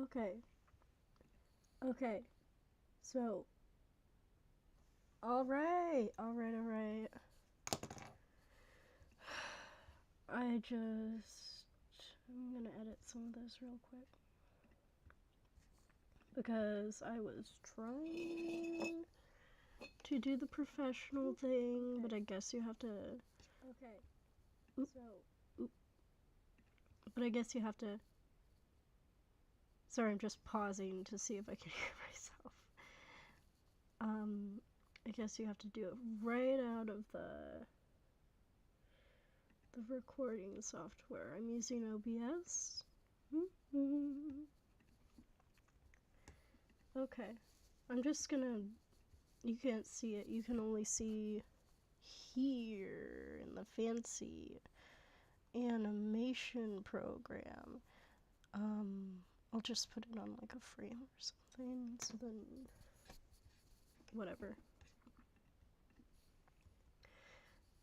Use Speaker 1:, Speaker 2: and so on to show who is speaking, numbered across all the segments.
Speaker 1: Okay. Okay. So. Alright. Alright, alright. I'm gonna edit some of this real quick. Because I was trying to do the professional thing, but I guess you have to. Okay. Oop. Oop. But I guess you have to. Sorry, I'm just pausing to see if I can hear myself. I guess you have to do it right out of the recording software. I'm using OBS. Okay. I'm just gonna. You can't see it. You can only see here in the fancy animation program. I'll just put it on like a frame or something, so then whatever.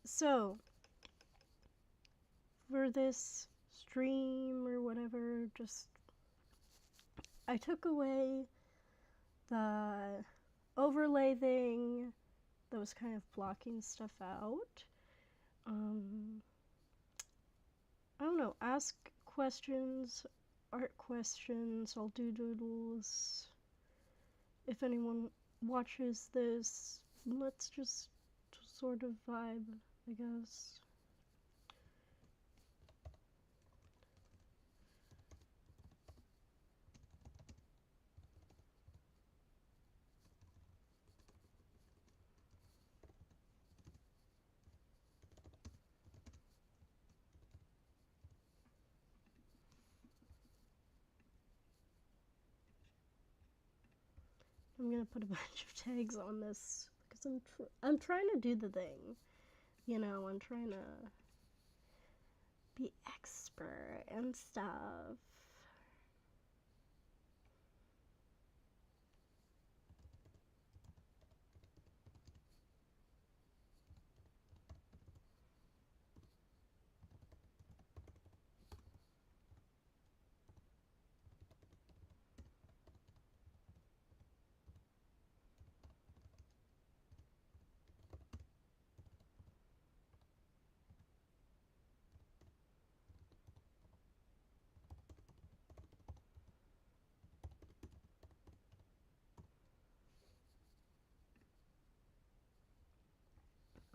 Speaker 1: So for this stream or whatever, just I took away the overlay thing that was kind of blocking stuff out. I don't know, ask questions, art questions, I'll do doodles. If anyone watches this, let's just sort of vibe, I guess. I'm gonna put a bunch of tags on this because I'm trying to do the thing, you know. I'm trying to be expert and stuff.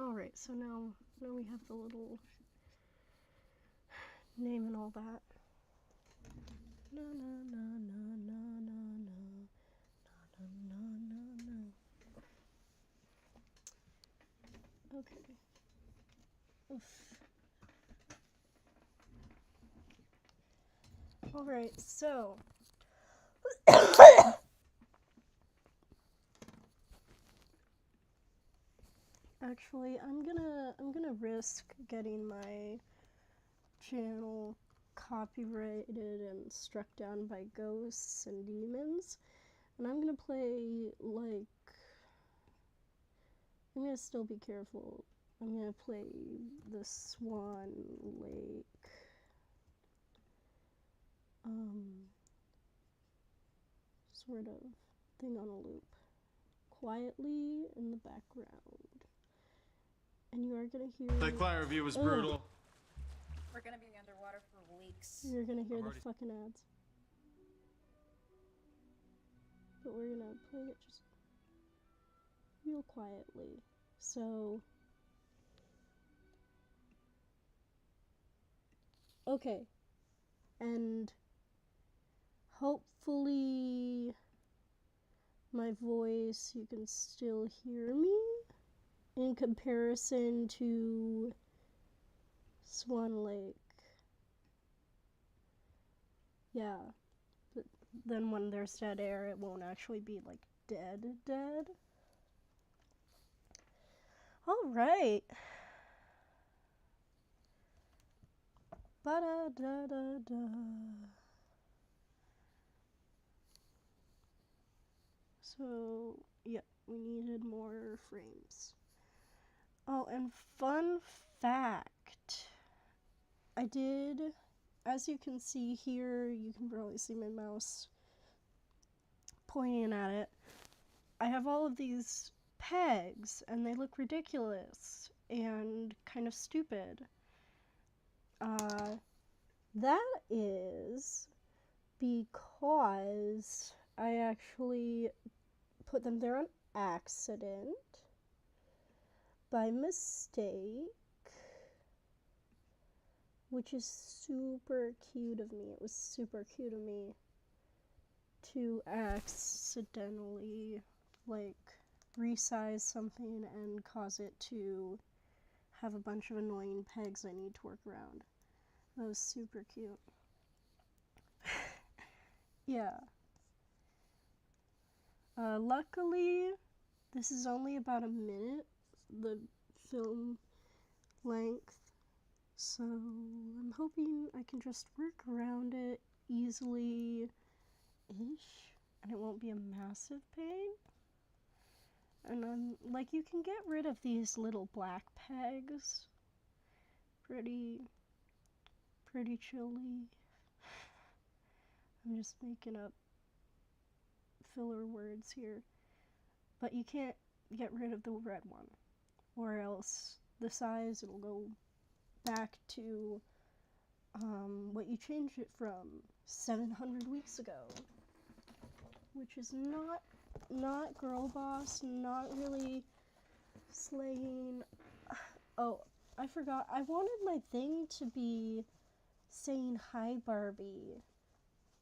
Speaker 1: All right, so now we have the little name and all that. Na na na na na na na na na na na. Okay. Oof. All right, so actually, I'm gonna risk getting my channel copyrighted and struck down by ghosts and demons, and I'm gonna play like I'm gonna still be careful. I'm gonna play the Swan Lake sort of thing on a loop quietly in the background. And you are gonna hear.
Speaker 2: That client review was brutal.
Speaker 3: We're gonna be underwater for weeks.
Speaker 1: You're gonna hear the fucking ads. But we're gonna play it just real quietly. So. Okay. And hopefully my voice, you can still hear me in comparison to Swan Lake. Yeah, but then when there's dead air, it won't actually be like dead. Alright. Ba-da-da-da-da. So, yeah, we needed more frames. Oh, and fun fact. I did, as you can see here, you can probably see my mouse. pointing at it, I have all of these pegs, and they look ridiculous and kind of stupid. That is because I actually put them there on accident, by mistake, which is super cute of me. It was super cute of me to accidentally, like, resize something and cause it to have a bunch of annoying pegs I need to work around. That was super cute. Yeah. Luckily, this is only about a minute, the film length, so I'm hoping I can just work around it easily-ish, and it won't be a massive pain. And then, like, you can get rid of these little black pegs pretty chilly. I'm just making up filler words here. But you can't get rid of the red one, or else the size, it'll go back to what you changed it from 700 weeks ago, which is not girl boss, not really slaying. Oh, I forgot. I wanted my thing to be saying hi Barbie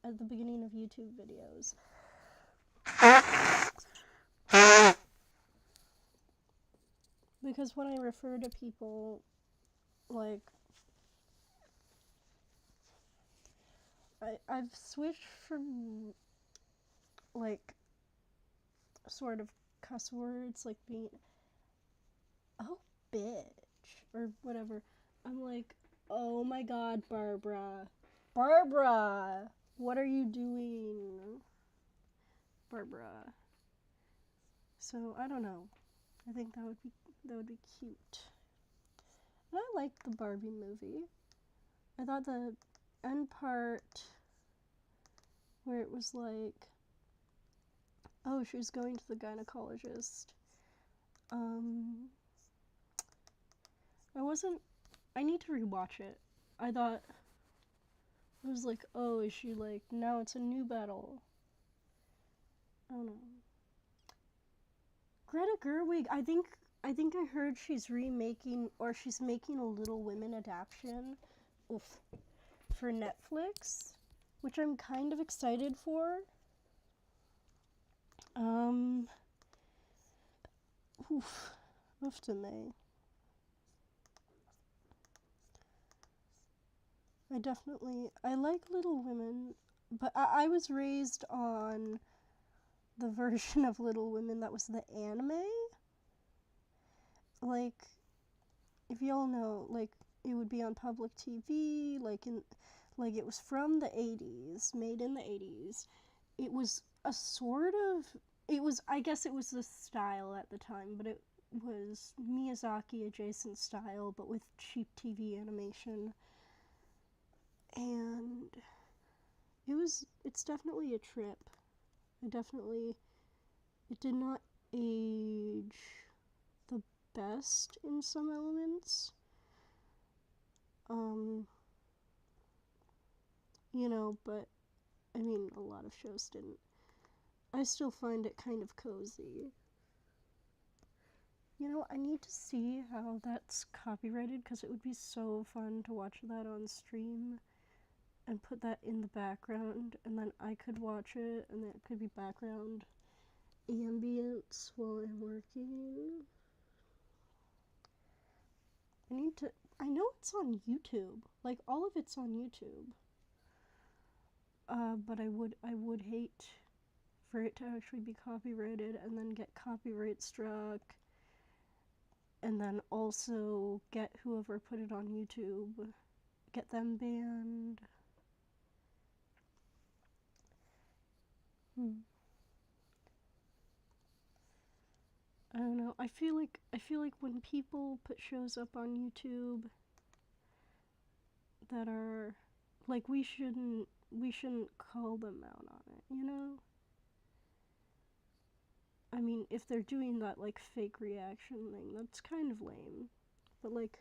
Speaker 1: at the beginning of YouTube videos. Because when I refer to people, like, I've switched from, like, sort of cuss words, like being, oh, bitch, or whatever. I'm like, oh my god, Barbara. Barbara! What are you doing? Barbara. So, I don't know. I think that would be cute. And I liked the Barbie movie. I thought the end part where it was like, oh, she's going to the gynecologist. I need to rewatch it. I thought, it was like, oh, is she like, now it's a new battle. I don't know. Greta Gerwig, I think I heard she's remaking, or she's making a Little Women adaptation for Netflix, which I'm kind of excited for. Off to May. I like Little Women, but I was raised on the version of Little Women that was the anime. Like, if y'all know, like, it would be on public TV, like it was from the 80s, made in the 80s. It was a sort of, I guess it was the style at the time, but it was Miyazaki adjacent style, but with cheap TV animation. And it's definitely a trip. It did not age the best in some elements. But I mean, a lot of shows didn't. I still find it kind of cozy. I need to see how that's copyrighted, because it would be so fun to watch that on stream and put that in the background, and then I could watch it, and it could be background ambience while I'm working. I know it's on YouTube. Like, all of it's on YouTube. But I would hate for it to actually be copyrighted and then get copyright struck, and then also get whoever put it on YouTube, get them banned. I don't know. I feel like when people put shows up on YouTube that are like, we shouldn't call them out on it, I mean, if they're doing that like fake reaction thing, that's kind of lame. But like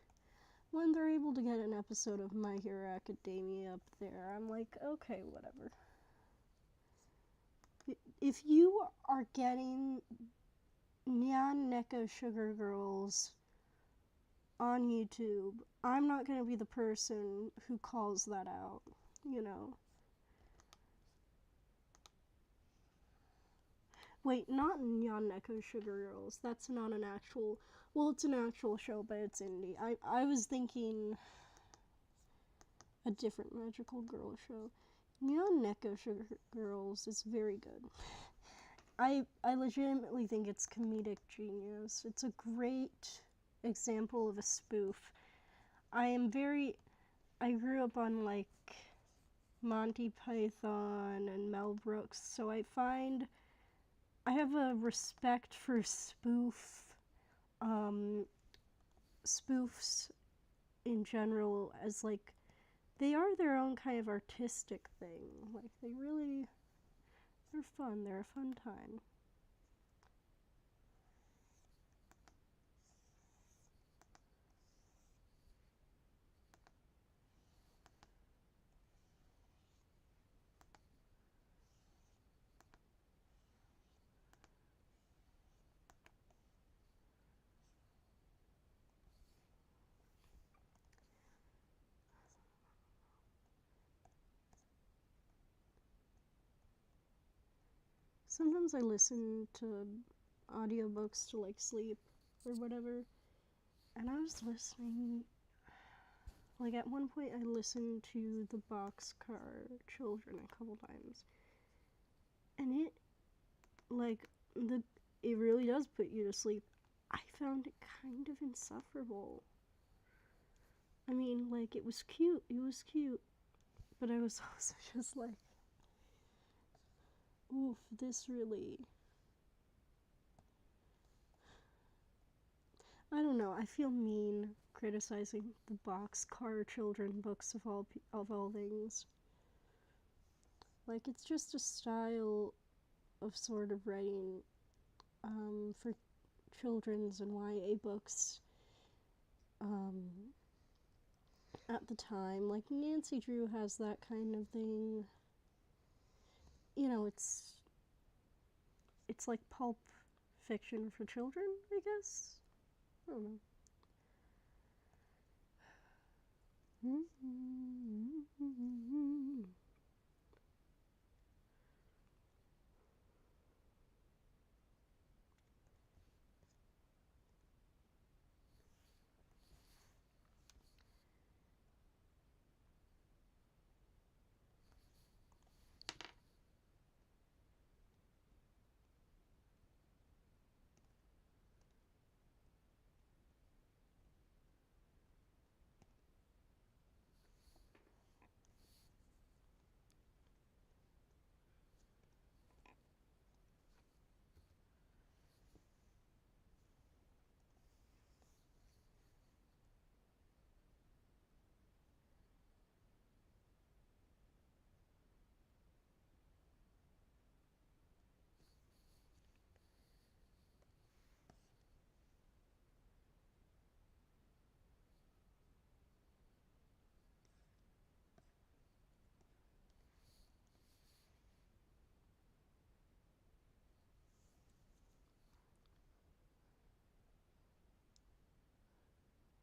Speaker 1: when they're able to get an episode of My Hero Academia up there, I'm like, okay, whatever. If you are getting Nyan Neko Sugar Girls on YouTube, I'm not gonna be the person who calls that out, you know? Wait, not Nyan Neko Sugar Girls. That's not an actual. Well, it's an actual show, but it's indie. I was thinking a different magical girl show. Nyan Neko Sugar Girls is very good. I legitimately think it's comedic genius. It's a great example of a spoof. I grew up on like Monty Python and Mel Brooks, so I have a respect for spoofs in general, as like they are their own kind of artistic thing. Like they're fun. They're a fun time. Sometimes I listen to audiobooks to like sleep or whatever. And I was listening, like at one point I listened to the Boxcar Children a couple times. And like, the, it really does put you to sleep. I found it kind of insufferable. I mean, like, it was cute, but I was also just like, oof, this really. I don't know. I feel mean criticizing the Boxcar Children books of all things. Like, it's just a style of sort of writing for children's and YA books um, at the time. Like, Nancy Drew has that kind of thing. You know, it's like pulp fiction for children, I guess. I don't know.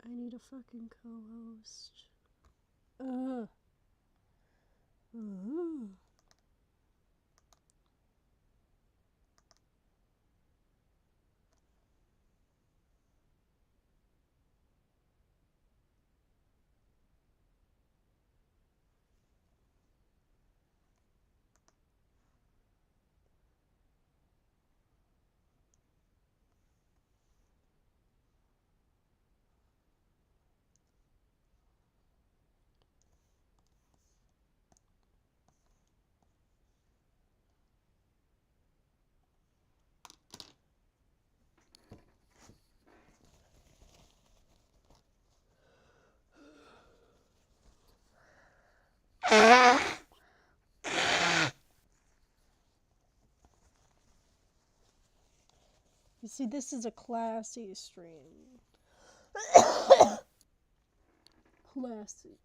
Speaker 1: I need a fucking co-host. Ugh. Ugh. You see, this is a classy stream. Classy.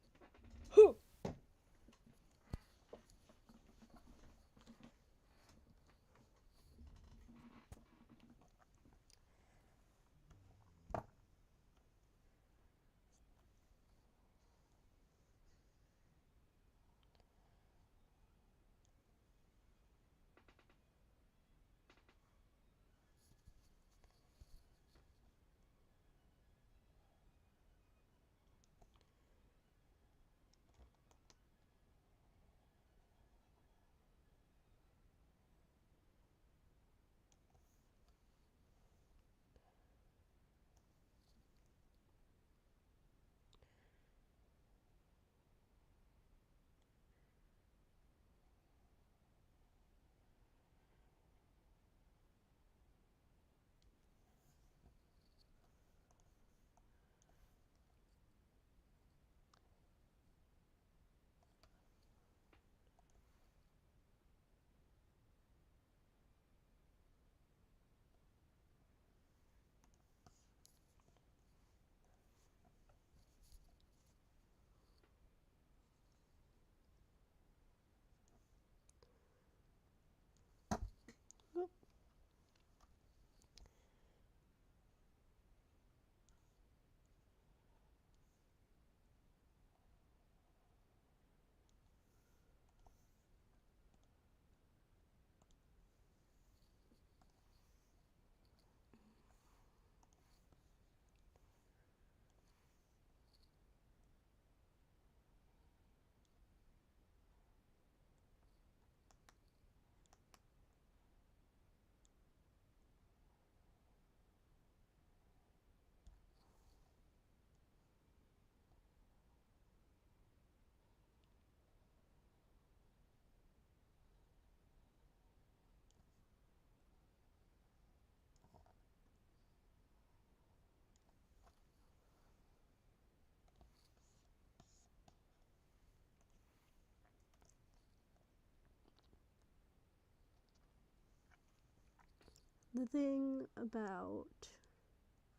Speaker 1: The thing about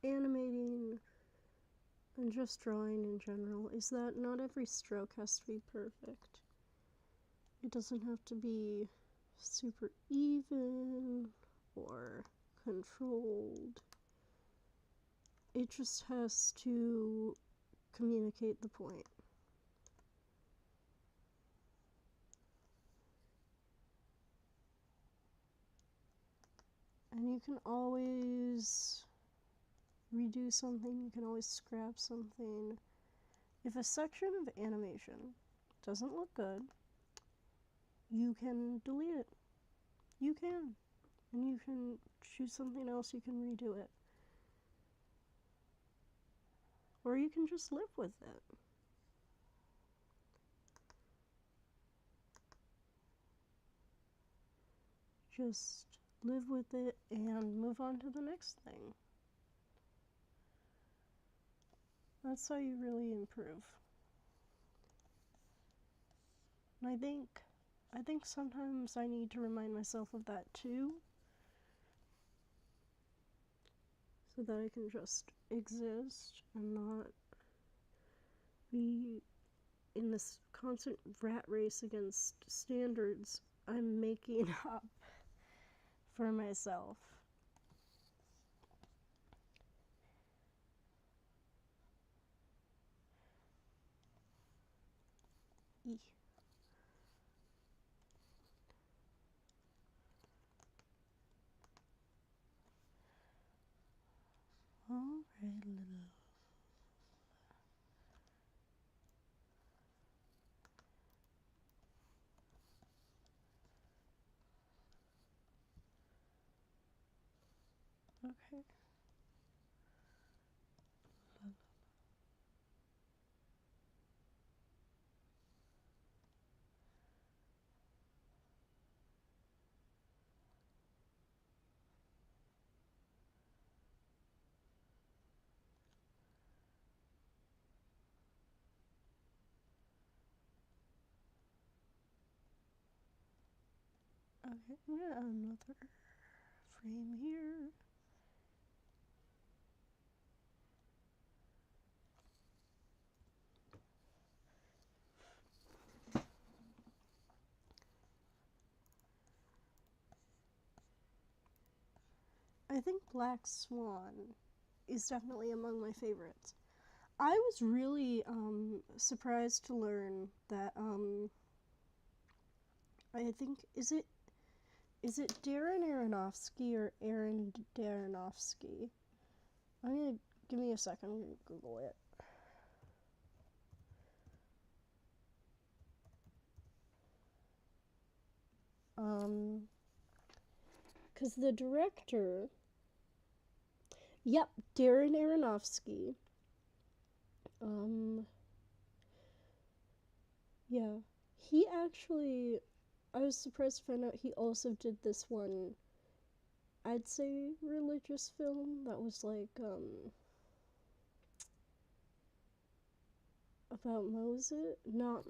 Speaker 1: animating and just drawing in general is that not every stroke has to be perfect. It doesn't have to be super even or controlled. It just has to communicate the point. And you can always redo something, you can always scrap something. If a section of animation doesn't look good, you can delete it. You can. And you can choose something else, you can redo it. Or you can just live with it. Just live with it and move on to the next thing. That's how you really improve. And I think sometimes I need to remind myself of that too, so that I can just exist and not be in this constant rat race against standards I'm making up for myself. Eeh. Alright, little. Okay. Okay, yeah, another frame here. I think Black Swan is definitely among my favorites. I was really surprised to learn that I think is it Darren Aronofsky or Aaron Darrenofsky? I'm gonna give me a second. I'm gonna Google it. Cause the director, yep, Darren Aronofsky. Um, yeah, he actually. I was surprised to find out he also did this one. I'd say religious film that was like about Moses. Not.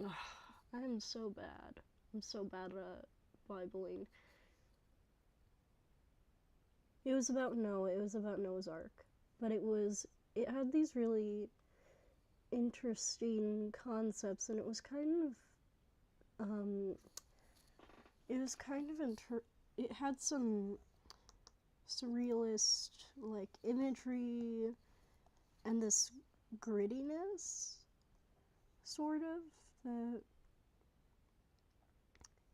Speaker 1: I'm so bad. I'm so bad at Bibling. It was about Noah. It was about Noah's Ark, but it had these really interesting concepts, and it was kind of it had some surrealist like imagery and this grittiness, sort of, that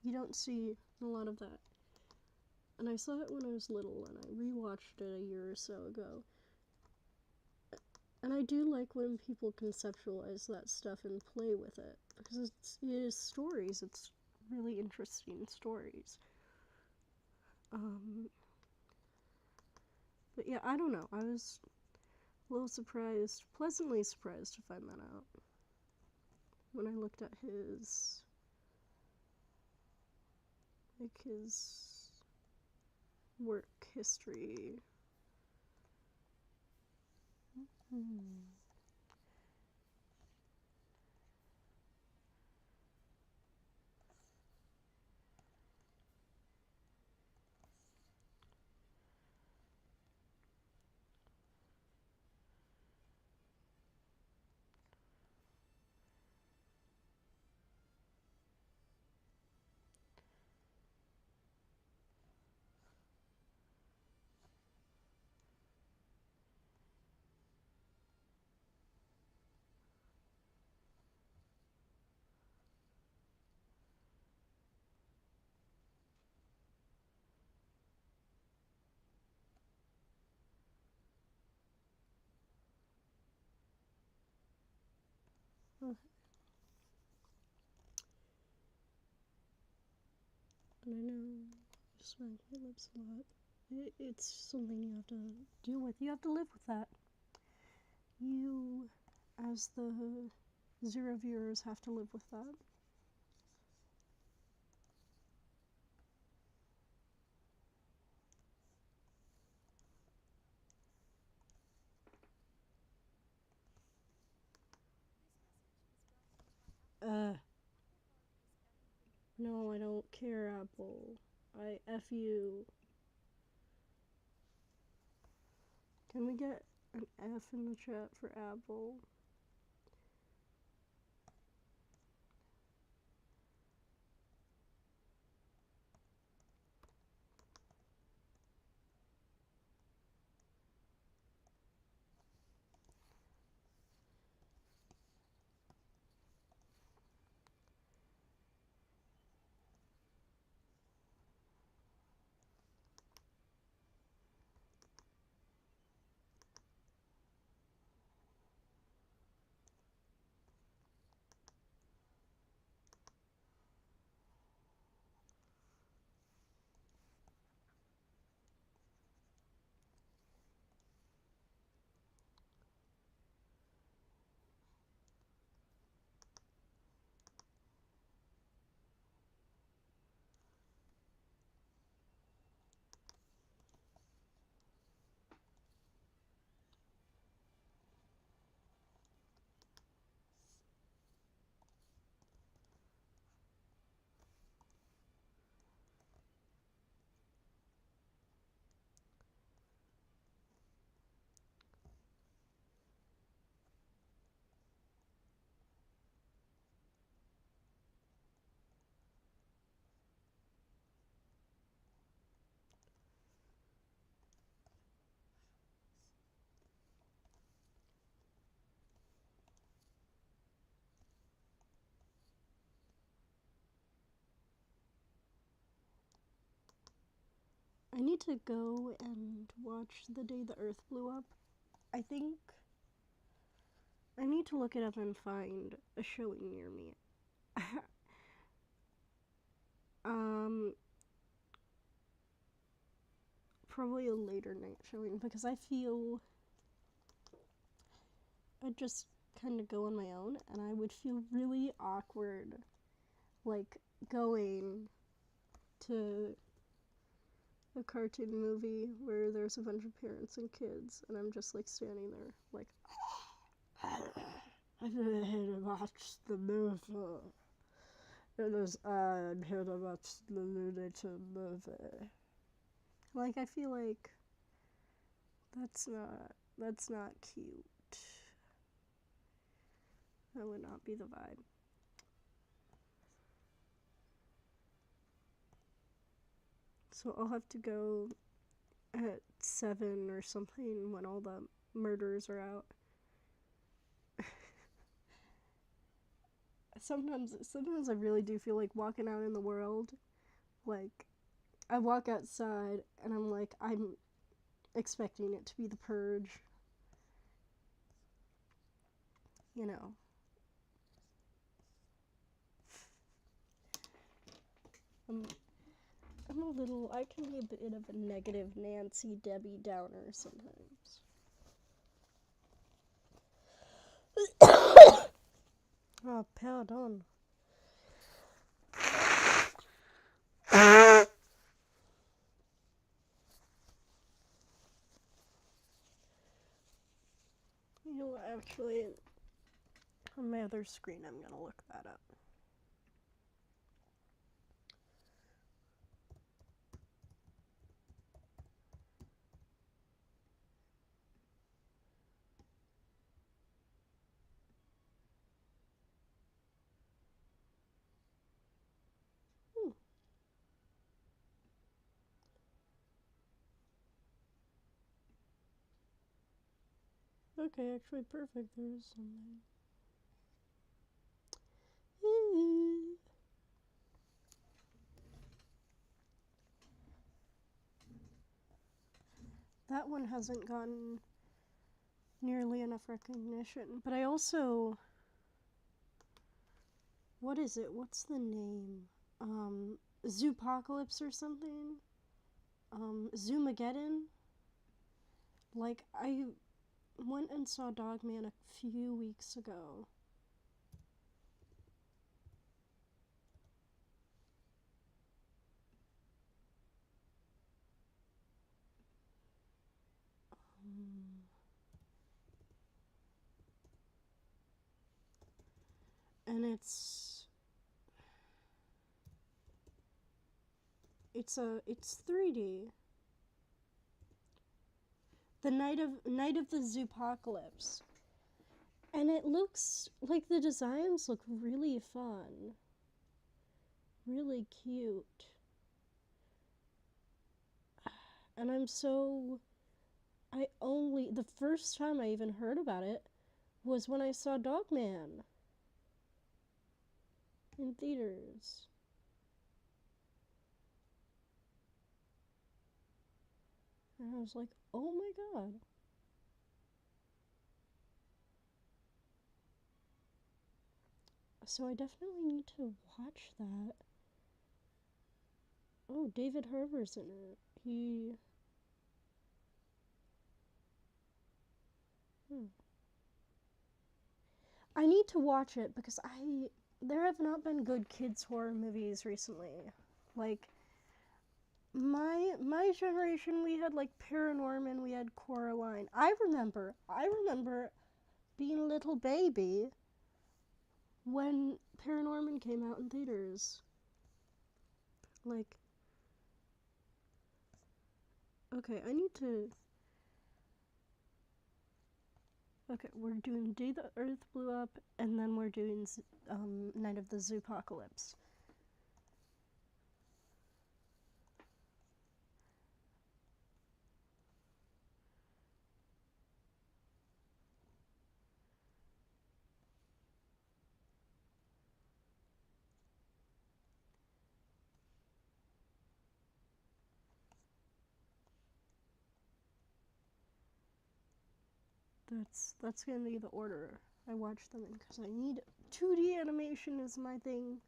Speaker 1: you don't see a lot of that. And I saw it when I was little, and I rewatched it a year or so ago. And I do like when people conceptualize that stuff and play with it, because it is stories. It's really interesting stories. Um, but yeah, I don't know. I was a little surprised, pleasantly surprised to find that out when I looked at his work history. Hmm. And I know I smack my lips a lot. It's something you have to deal with. You have to live with that. You, as the zero viewers, have to live with that. No, I don't care, Apple. I F you. Can we get an F in the chat for Apple? I need to go and watch The Day the Earth Blew Up. I think I need to look it up and find a showing near me. um, Probably a later night showing because I feel I'd just kind of go on my own and I would feel really awkward, like going to a cartoon movie where there's a bunch of parents and kids and I'm just like standing there like I'm here to watch the movie. I'm here to watch the Looney Tunes movie. Like, I feel like that's not cute. That would not be the vibe. So I'll have to go at 7 or something when all the murders are out. Sometimes I really do feel like walking out in the world. Like, I walk outside and I'm expecting it to be the purge. You know. I'm, I can be a bit of a negative Nancy Debbie Downer sometimes. Oh, pardon. You know what, actually, on my other screen, I'm gonna look that up. Okay, actually, perfect. There's something. That one hasn't gotten nearly enough recognition. But I also. What is it? What's the name? Zoopocalypse or something? Zoomageddon? Like, I went and saw Dogman a few weeks ago. And it's 3D. The night of the Zoopocalypse. And it looks like the designs look really fun. Really cute. And the first time I even heard about it was when I saw Dogman in theaters. And I was like, oh my god. So I definitely need to watch that. Oh, David Harbour's in it. I need to watch it because there have not been good kids horror movies recently. Like, my generation, we had like Paranorman, we had Coraline. I remember being a little baby when Paranorman came out in theaters. Like, okay, okay, we're doing Day the Earth Blew Up, and then we're doing Night of the Zoopocalypse. That's gonna be the order I watch them in, because I need 2D animation is my thing.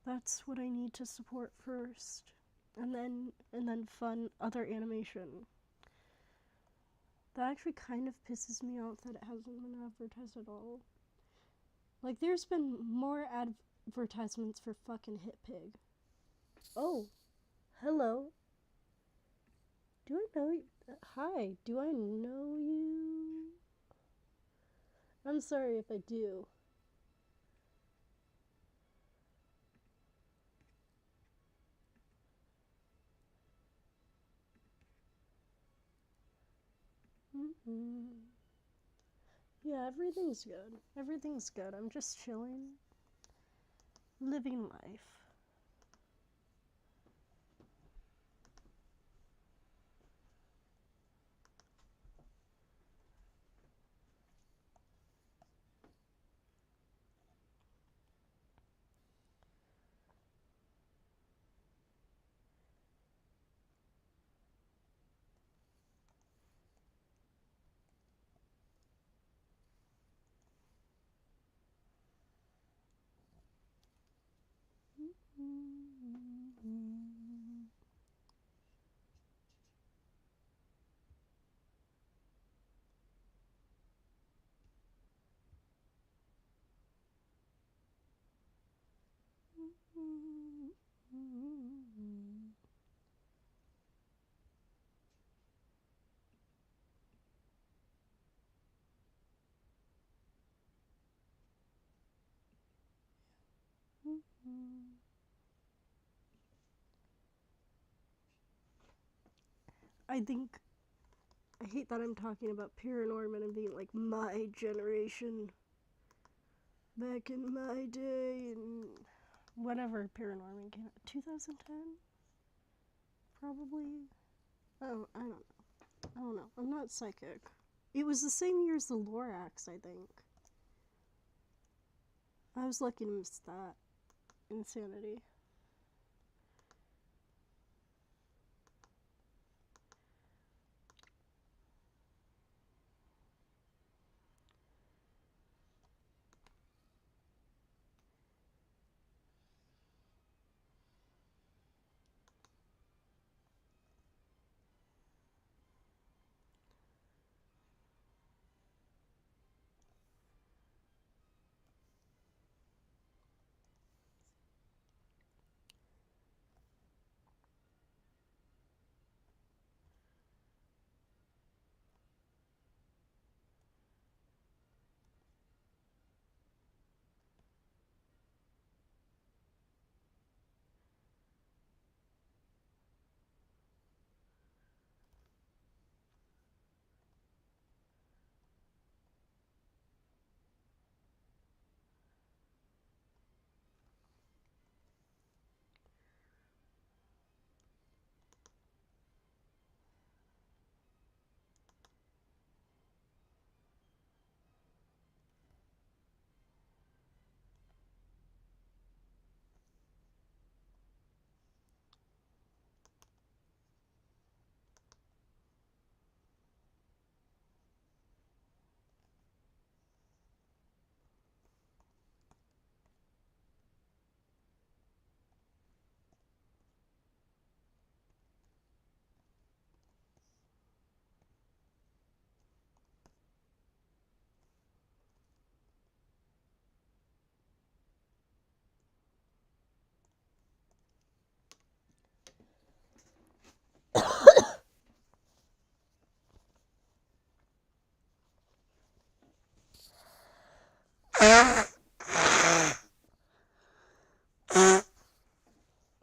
Speaker 1: That's what I need to support first, and then fun other animation. That actually kind of pisses me off that it hasn't been advertised at all. Like, there's been more advertisements for fucking Hit Pig. Oh, hello. Do I know you? Hi, do I know you? I'm sorry if I do. Mm-hmm. Yeah, everything's good. Everything's good. I'm just chilling, living life. I think I hate that I'm talking about Paranorman and being like my generation back in my day and whenever Paranorman came out, 2010 probably. Oh, I don't know. I don't know. I'm not psychic. It was the same year as the Lorax, I think. I was lucky to miss that. Insanity.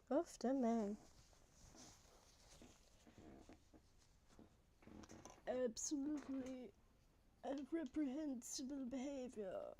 Speaker 1: Off the man. Absolutely reprehensible behavior.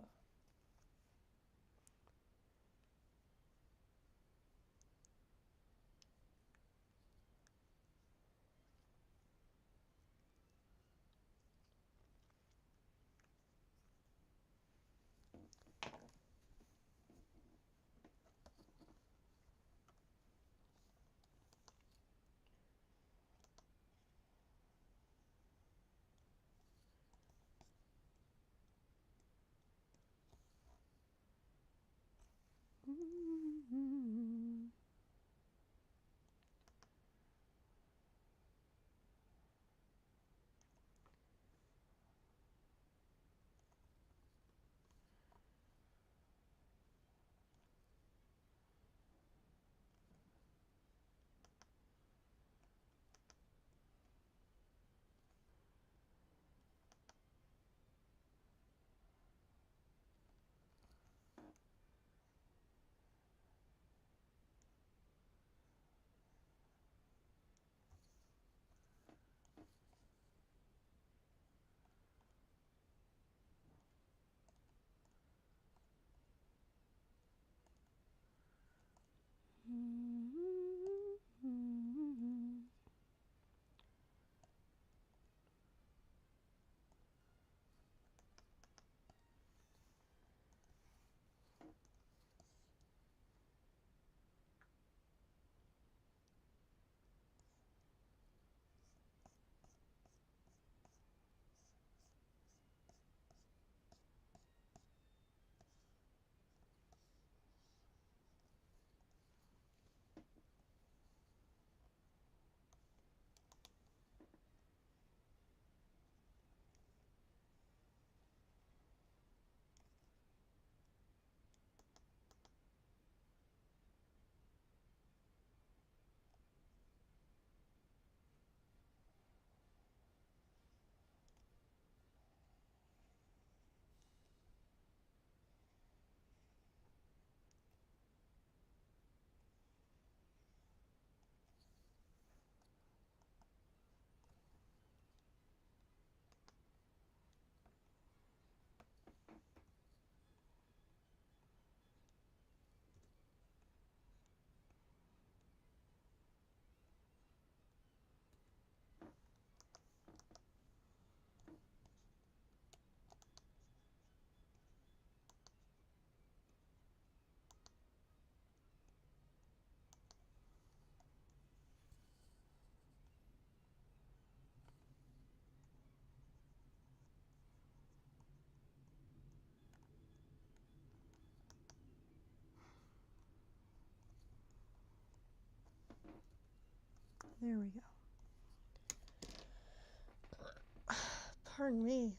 Speaker 1: There we go. Pardon me.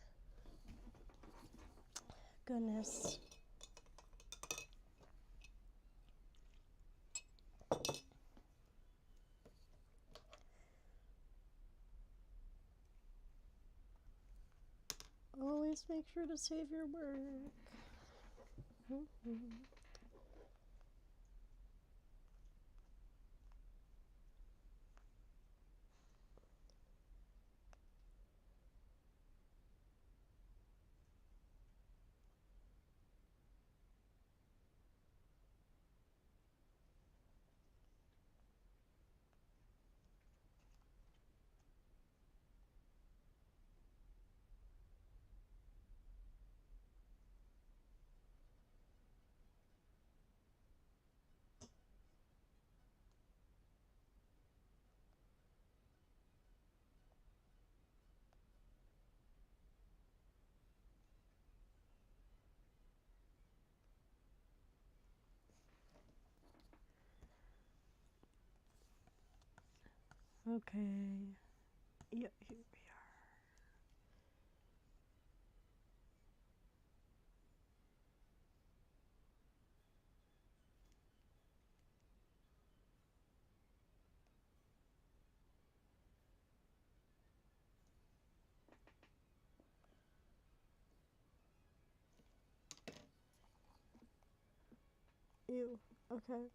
Speaker 1: Goodness. Always make sure to save your work. Okay. Yep, here we are. Ew. Okay.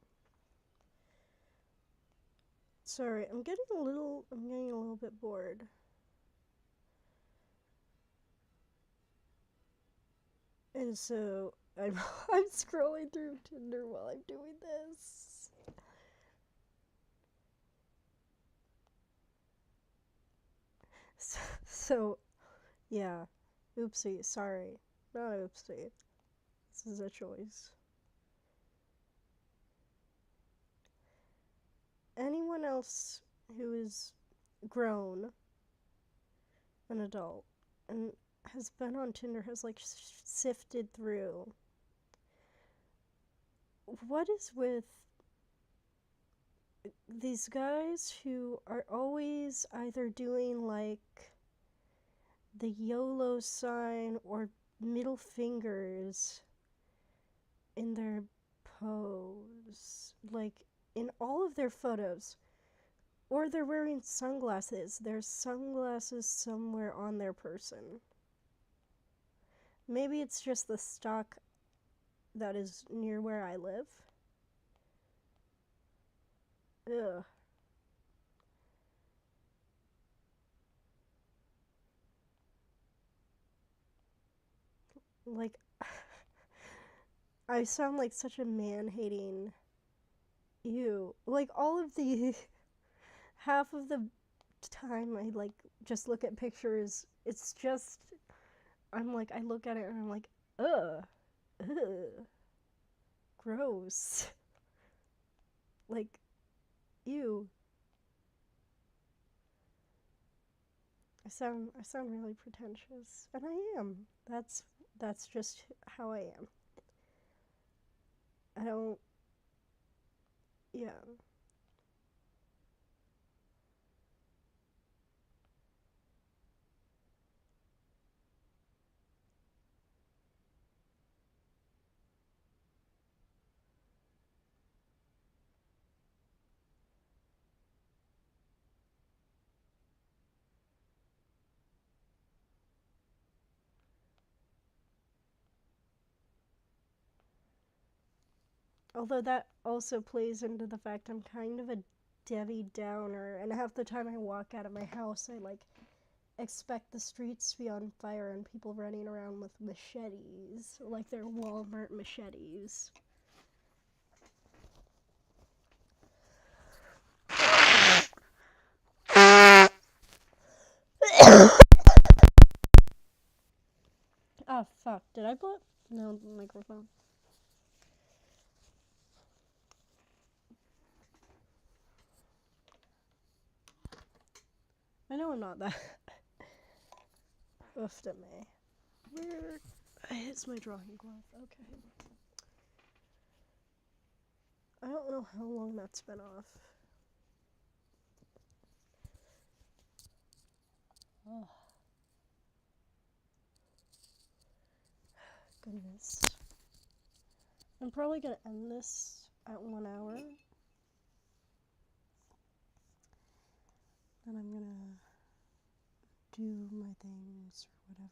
Speaker 1: Sorry, I'm getting a little bit bored. And so I'm I'm scrolling through Tinder while I'm doing this. So yeah. Oopsie, sorry. Not oopsie. This is a choice. Anyone else who is grown, an adult, and has been on Tinder has like sifted through. What is with these guys who are always either doing like the YOLO sign or middle fingers in their pose? Like in all of their photos. Or they're wearing sunglasses. There's sunglasses somewhere on their person. Maybe it's just the stock that is near where I live. Ugh. Like, I sound like such a man-hating. Ew. Like, all of the. Half of the time I, like, just look at pictures, it's just. I'm like, I look at it and I'm like, ugh. Ugh. Gross. Like, ew. I sound really pretentious, and I am. That's just how I am. I don't. Yeah. Although that also plays into the fact I'm kind of a Debbie Downer, and half the time I walk out of my house, I like expect the streets to be on fire and people running around with machetes, like they're Walmart machetes. Oh fuck! Did I blow? No, the microphone. I know I'm not that. Oofed at me. Where? It's my drawing glove. Okay. I don't know how long that's been off. Oh, goodness. I'm probably gonna end this at 1 hour. Then I'm gonna do my things or whatever.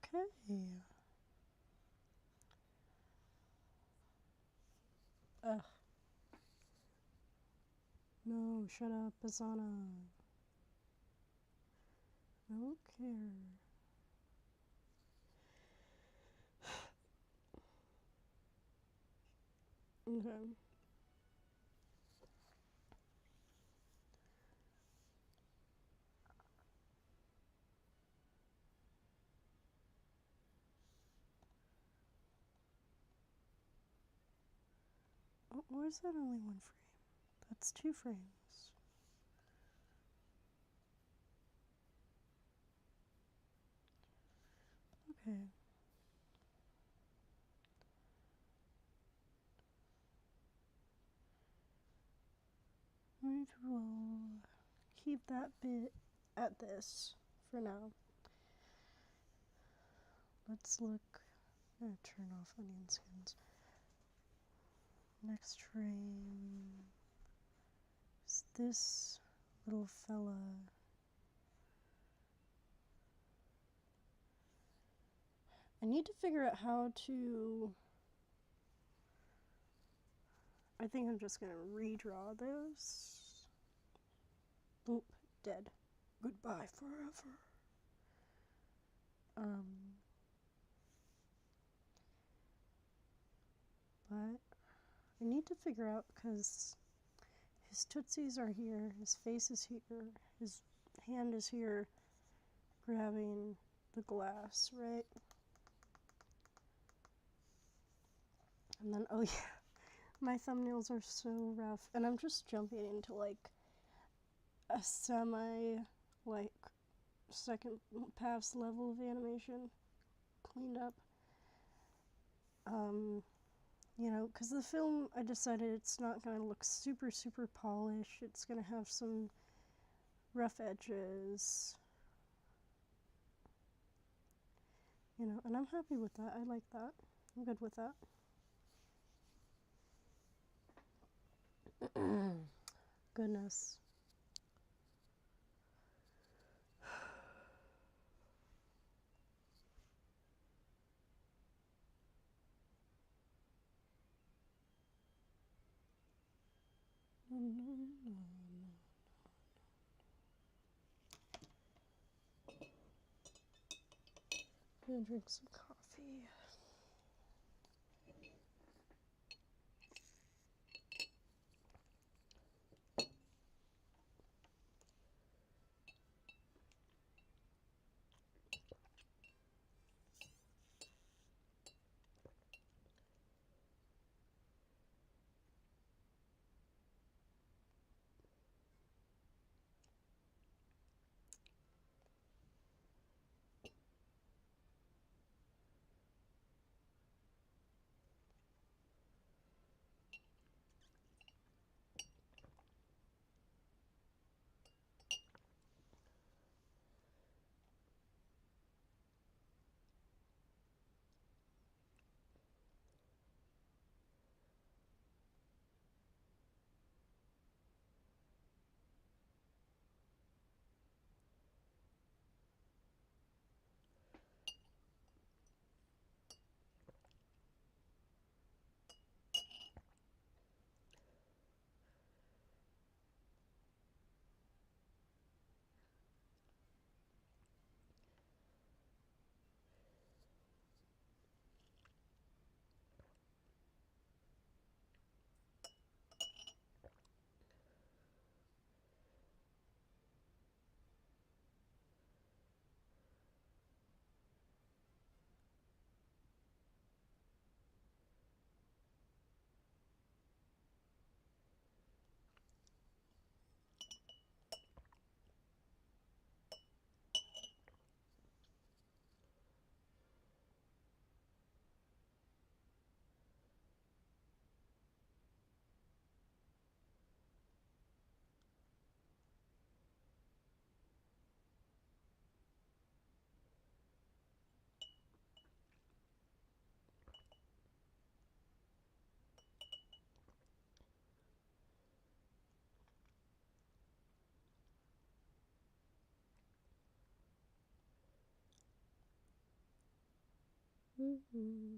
Speaker 1: Okay. Ugh. No, shut up, Asana. I don't care. Okay. Oh, why is that only 1 frame? That's 2 frames. Okay. We will keep that bit at this for now. Let's look. I'm gonna turn off onion skins. Next frame is this little fella. I need to figure out how to. I think I'm just gonna redraw this. Oop, dead. Goodbye forever. But I need to figure out because his tootsies are here, his face is here, his hand is here grabbing the glass, right? And then, oh yeah, my thumbnails are so rough. And I'm just jumping into like a semi, like, second pass level of animation cleaned up. You know, because the film, I decided it's not going to look super, super polished. It's going to have some rough edges. You know, and I'm happy with that. I like that. I'm good with that. Goodness. Gonna drink some coffee. Mm-hmm.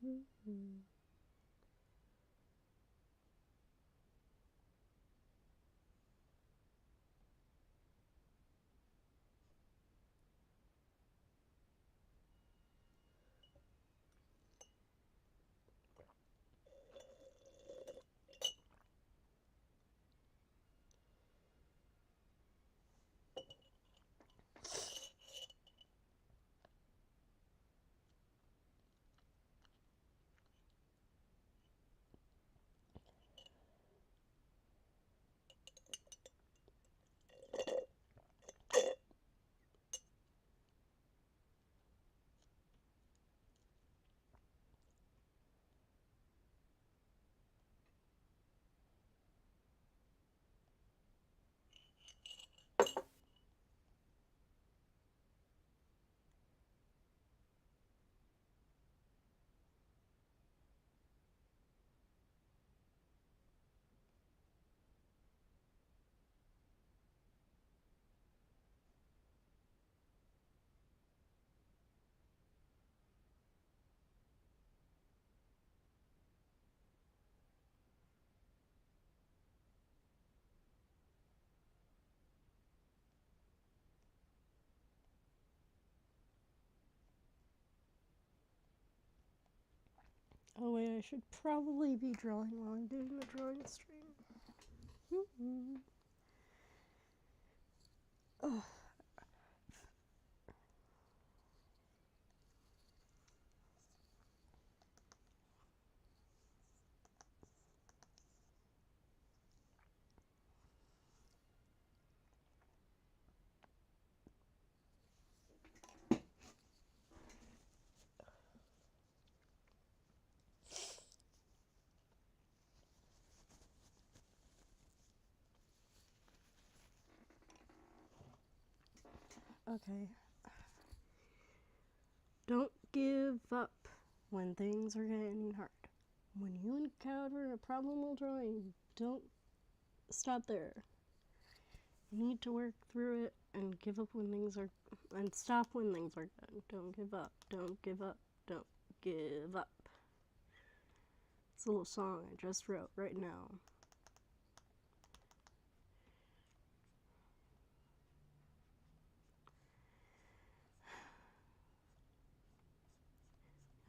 Speaker 1: Mm-hmm. Oh wait, I should probably be drawing while I'm doing the drawing stream. Mm-hmm. Oh. Okay. Don't give up when things are getting hard. When you encounter a problem while drawing, don't stop there. You need to work through it and give up when things are, and stop when things are good. Don't give up. Don't give up. Don't give up. It's a little song I just wrote right now.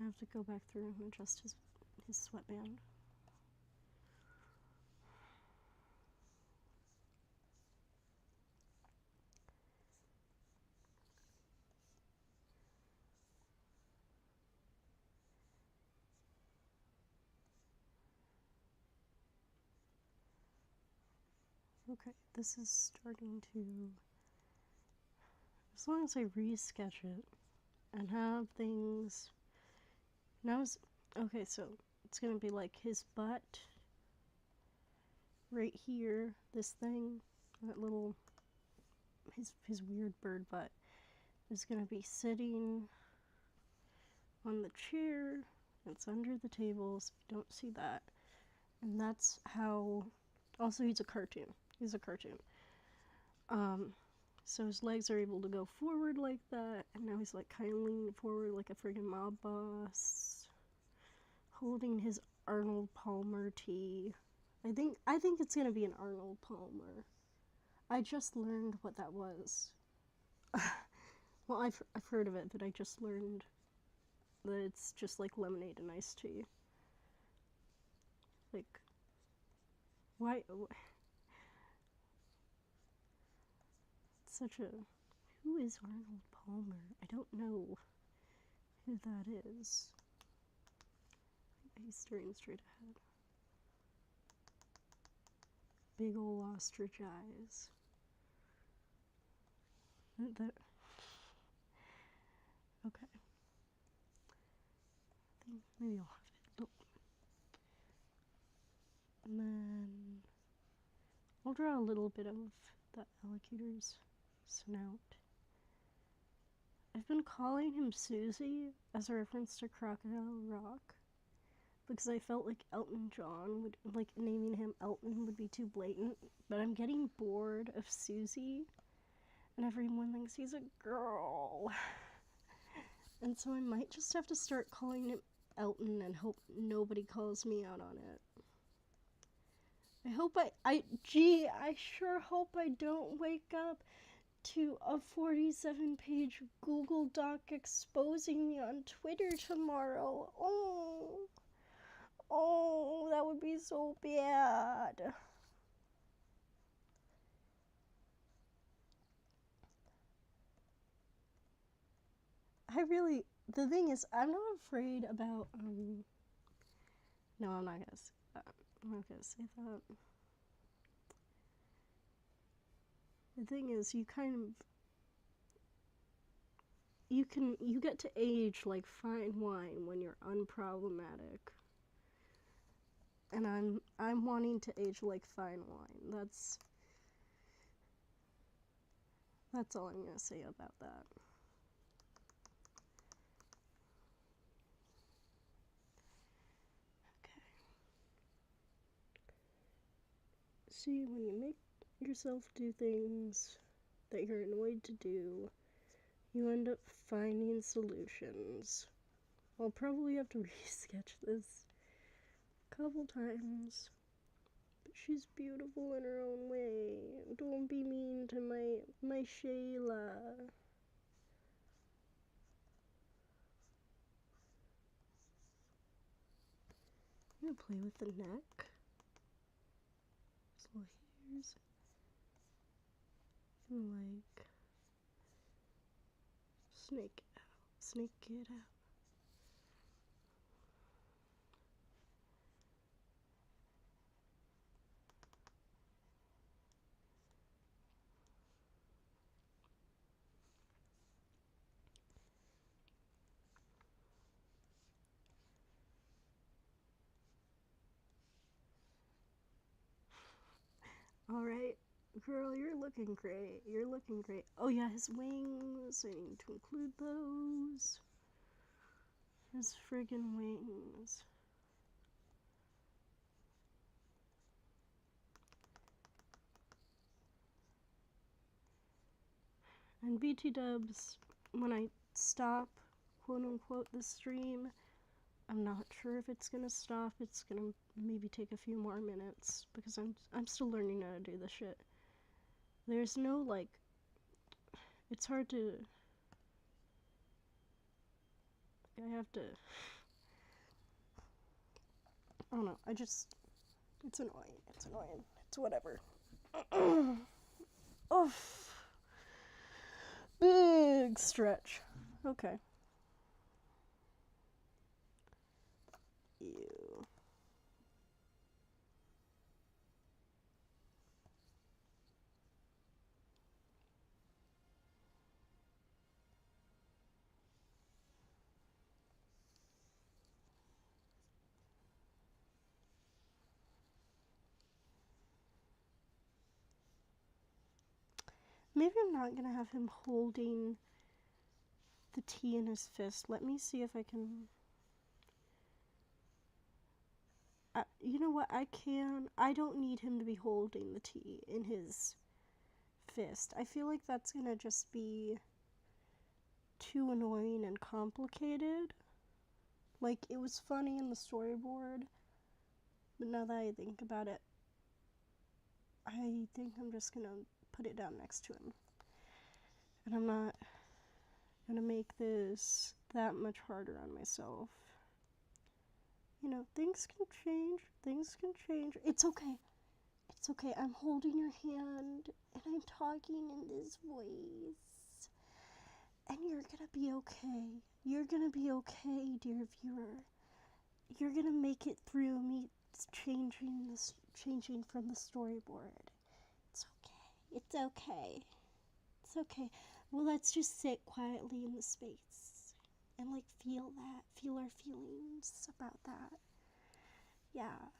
Speaker 1: I have to go back through and adjust his sweatband. Okay, this is starting to, as long as I re-sketch it and have things, now is, okay, so it's gonna be like his butt right here, this thing, that little, his weird bird butt is gonna be sitting on the chair. It's under the table, so you don't see that. And that's how, also he's a cartoon. He's a cartoon. So his legs are able to go forward like that, and now he's like kind of leaning forward like a friggin' mob boss, holding his Arnold Palmer tee. I think it's gonna be an Arnold Palmer. I just learned what that was. Well, I've heard of it, but I just learned that it's just like lemonade and iced tea. Like, Why? It's such a. Who is Arnold Palmer? I don't know who that is. He's staring straight ahead. Big ol' ostrich eyes. That. Okay. I think maybe I'll have it. Oh. And then I'll draw a little bit of the alligator's snout. I've been calling him Susie as a reference to Crocodile Rock because I felt like Elton John would, like, naming him Elton would be too blatant, but I'm getting bored of Susie and everyone thinks he's a girl. And so I might just have to start calling him Elton and hope nobody calls me out on it. I sure hope I don't wake up to a 47-page Google Doc exposing me on Twitter tomorrow. Oh, that would be so bad. The thing is, I'm not afraid about, no, I'm not gonna say that. I'm not gonna say that. The thing is, you get to age like fine wine when you're unproblematic. And I'm wanting to age like fine wine. That's all I'm gonna say about that. Okay. See, when you make yourself do things that you're annoyed to do, you end up finding solutions. I'll probably have to re-sketch this a couple times. But she's beautiful in her own way. Don't be mean to my Shayla. I'm gonna play with the neck. There's little hairs. And like snake it out. Alright, girl, you're looking great. You're looking great. Oh yeah, his wings. I need to include those. His friggin' wings. And BT dubs, when I stop, quote unquote, the stream, I'm not sure if it's gonna stop. It's gonna maybe take a few more minutes because I'm still learning how to do this shit. There's no like, it's hard to. I have to. I don't know. It's annoying. It's annoying. It's whatever. Oh, big stretch. Okay. Ew. Maybe I'm not gonna have him holding the tea in his fist. Let me see if I can. You know what? I don't need him to be holding the tea in his fist. I feel like that's gonna just be too annoying and complicated. Like, it was funny in the storyboard, but now that I think about it, I think I'm just gonna put it down next to him. And I'm not gonna make this that much harder on myself. You know, things can change. Things can change. It's okay. It's okay. I'm holding your hand and I'm talking in this voice. And you're gonna be okay. You're gonna be okay, dear viewer. You're gonna make it through me changing from the storyboard. It's okay. It's okay. It's okay. Well, let's just sit quietly in the space and like feel our feelings about that. Yeah.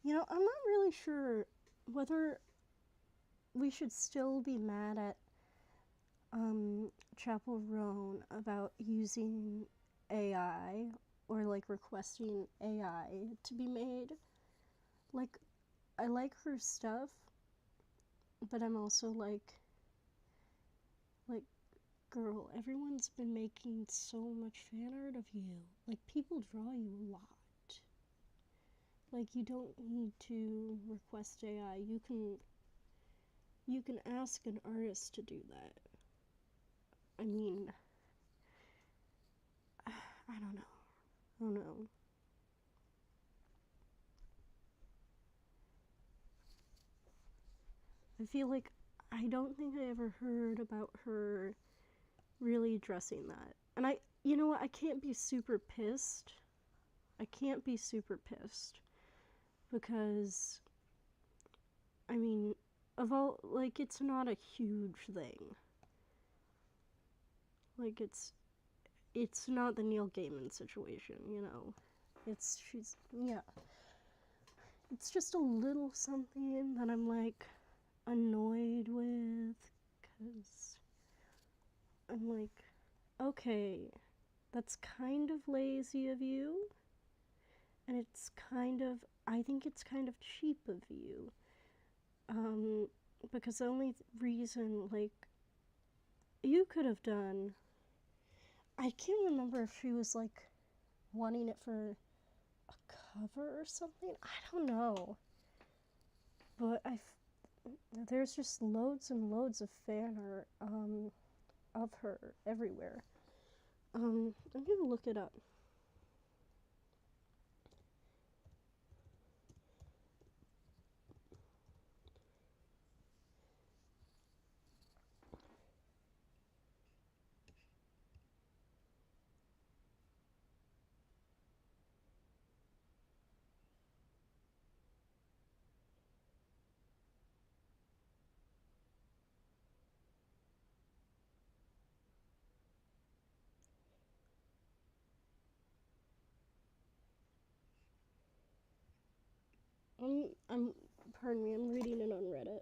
Speaker 1: You know, I'm not really sure whether we should still be mad at Chapel Roan about using AI or like requesting AI to be made. Like, I like her stuff, but I'm also like, girl, everyone's been making so much fan art of you. Like, people draw you a lot. Like, you don't need to request AI. You can ask an artist to do that. I mean, I don't know. I don't know. I feel like I don't think I ever heard about her really addressing that. And you know what? I can't be super pissed. I can't be super pissed because, I mean, of all, like, it's not a huge thing. Like, it's not the Neil Gaiman situation, you know. Yeah. It's just a little something that I'm like annoyed with because I'm like, okay, that's kind of lazy of you, and I think it's kind of cheap of you. Because the only reason, like, you could have done, I can't remember if she was, like, wanting it for a cover or something. I don't know. But there's just loads and loads of fan art, of her everywhere. I'm gonna look it up. I'm, pardon me, I'm reading it on Reddit.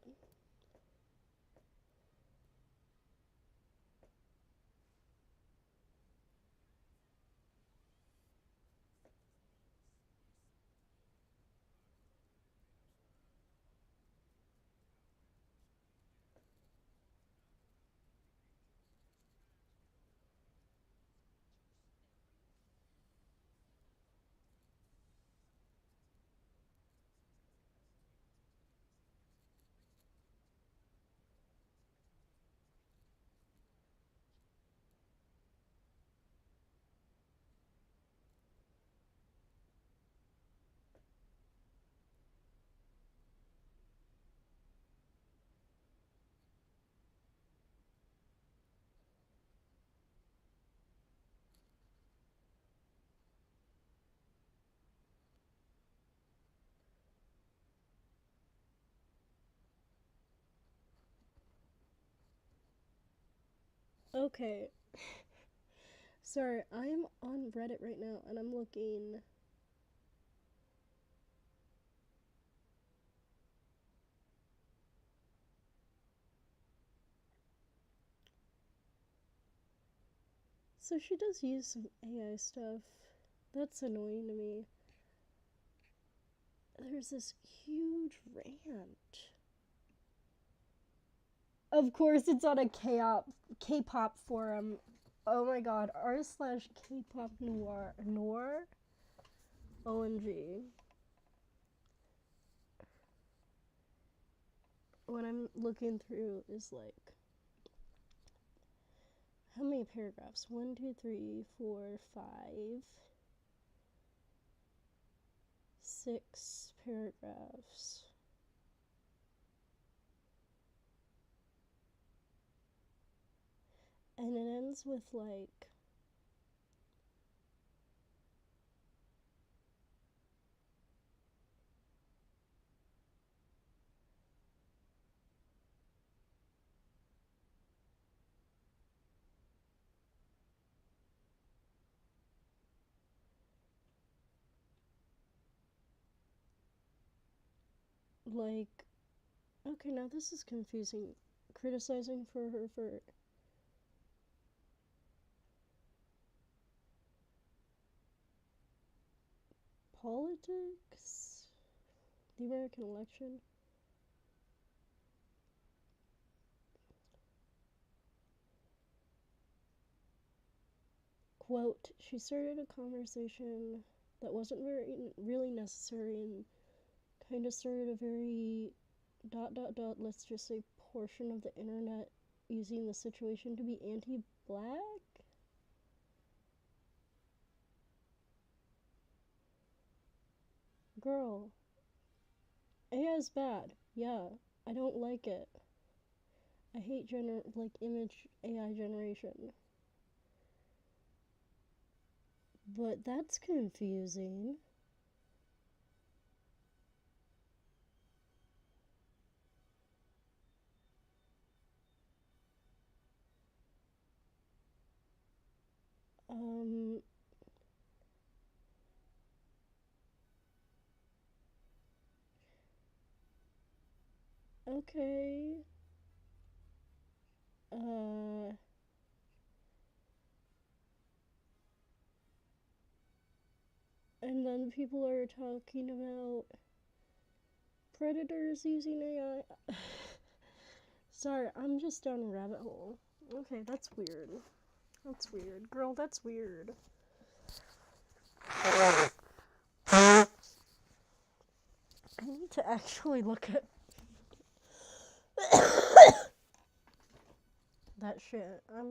Speaker 1: Okay. Sorry, I'm on Reddit right now and I'm looking. So she does use some AI stuff. That's annoying to me. There's this huge rant. Of course, it's on a K-pop forum. Oh my god, r/K-pop noir. OMG. What I'm looking through is like How many paragraphs? 1, 2, 3, 4, 5, 6 paragraphs. And it ends with like okay, now this is confusing. Criticizing for her for politics, the American election. Quote, she started a conversation that wasn't really necessary and kind of started a very let's just say portion of the internet using the situation to be anti-black. Girl, AI is bad. Yeah, I don't like it. I hate image AI generation. But that's confusing. Um, okay. Uh, and then people are talking about predators using AI. Sorry, I'm just down a rabbit hole. Okay, that's weird. That's weird. Girl, that's weird. I need to actually look at that shit. I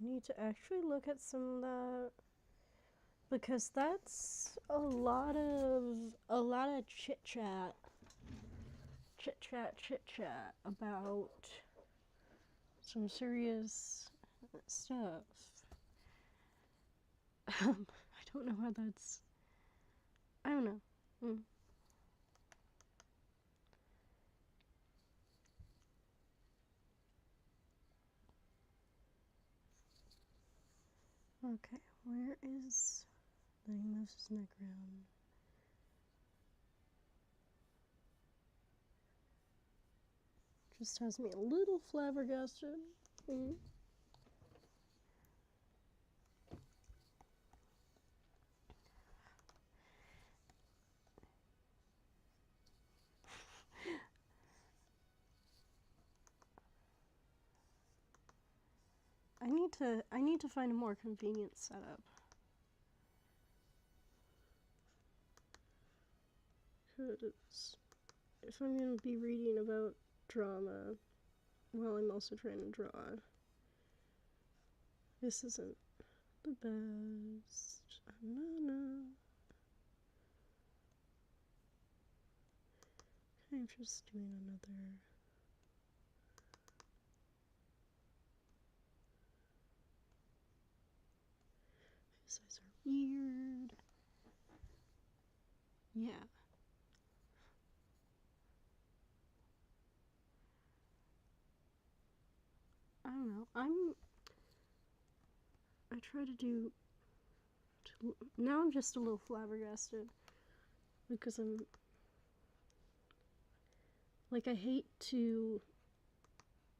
Speaker 1: need to actually look at some of that because that's a lot of chit chat about some serious stuff. I don't know how that's. I don't know. Okay, where is. Then he moves his neck around. Just has me a little flabbergasted. I need to find a more convenient setup. Cause if I'm gonna be reading about drama while I'm also trying to draw, this isn't the best. No. I'm just doing another. His eyes are weird. Yeah. I don't know. I try to do. Now I'm just a little flabbergasted because I'm. Like, I hate to.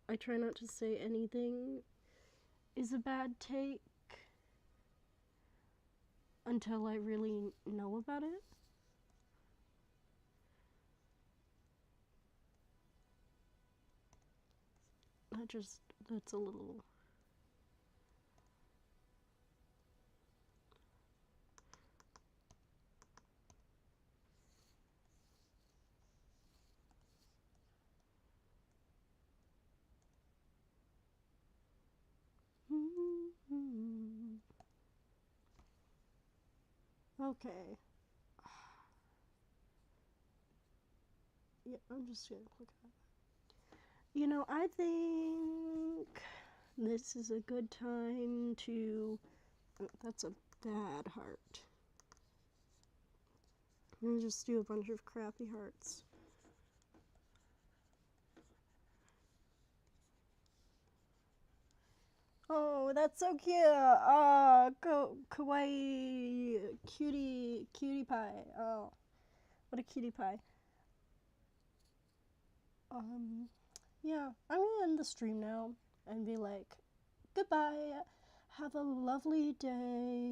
Speaker 1: I try not to say anything is a bad take until I really know about it. That's a little. Okay. Yeah, I'm just gonna click on it. You know, I think this is a good time to. Oh, that's a bad heart. I'm gonna just do a bunch of crappy hearts. Oh, that's so cute. Kawaii, cutie pie. Oh, what a cutie pie. Yeah, I'm gonna end the stream now and be like, goodbye. Have a lovely day.